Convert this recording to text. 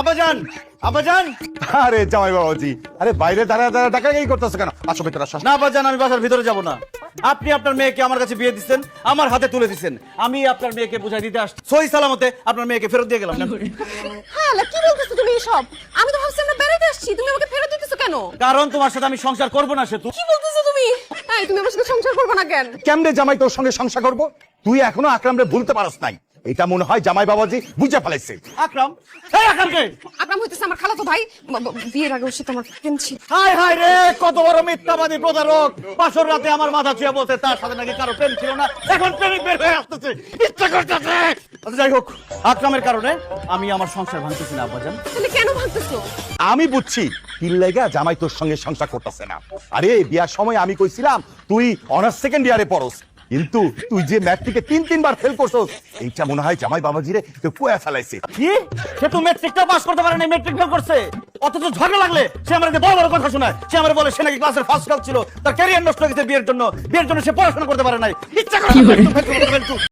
আব্বাজান, আব্বাজান। আরে জামাই বাবাজি, আরে বাইরে দাঁড়া দাঁড়া ডাকাডাকি করতেছ কেন? আসো ভেতরে আসো। না আব্বাজান, আমি বাসার ভিতরে যাব না। আপনি আপনার মেয়েকে আমার কাছে বিয়ে দিচ্ছেন, আমার হাতে তুলে দিচ্ছেন। আমি আপনার মেয়েকে বুঝাই দিতে আসছি, সহি সালামতে আপনার মেয়েকে ফেরত দিয়ে গেলাম। হ্যাঁ আলা, কি বলতেছো তুমি এসব? আমি তো ভাবছি আমরা বেড়াইতে আসছি, তুমি আমাকে ফেরত দিতেছো কেন? কারণ তোমার সাথে আমি সংসার করব না সেতু। কি বলতেছো তুমি? এই তুমি আমার সাথে সংসার করবে না কেন? কেমনে জামাই তোর সঙ্গে সংসার করবো? তুই এখনো আকরামরে ভুলতে পারস নাই। এটা মনে হয় জামাই বাবাজি বুঝে ফেলাইছে। আকরাম, এই আকরামকে। আকরাম হইতেছে আমার খালাতো ভাই, বিয়ের আগে ওর সাথে আমার প্রেম ছিল। হায় হায় রে, কত বড় মিথ্যাবাদী প্রতারক। বাসর রাতে আমার মাথা ছুঁয়ে বলতে তার সাথে নাকি কারো প্রেম ছিল না, এখন প্রেমিক বের হয়ে আসতেছে, ইচ্ছা করতেছে। আচ্ছা, যাই হোক, আকরামের কারণে আমি আমার সংসার ভাঙতেছি না আব্বাজান। তাহলে কেন ভাবতেছো? আমি বুঝছি তিন লাইগা জামাই তোর সঙ্গে সংসার করতেছে না। আরে বিয়ার সময় আমি কইছিলাম তুই অনার্স সেকেন্ড ইয়ারে পড়স, কিন্তু তুই যে ম্যাট্রিকে তিনবার ফেল করছস, এইটা মনে হয় জামাই বাবাজিরে তো কুয়া ফেলাইছে। কি, সে তো ম্যাট্রিকটা পাস করতে পারে না, ম্যাট্রিক ফেল করছে। অথচ ঝগড়া লাগলে সে আমাদের বড় বড় কথা শোনায়। সে আমার বলে সে নাকি ক্লাসের ফার্স্ট গার্ল ছিল, তার ক্যারিয়ার নষ্ট হয়ে গেছে বিয়ের জন্য সে পড়াশোনা করতে পারে নাই, ইচ্ছা করে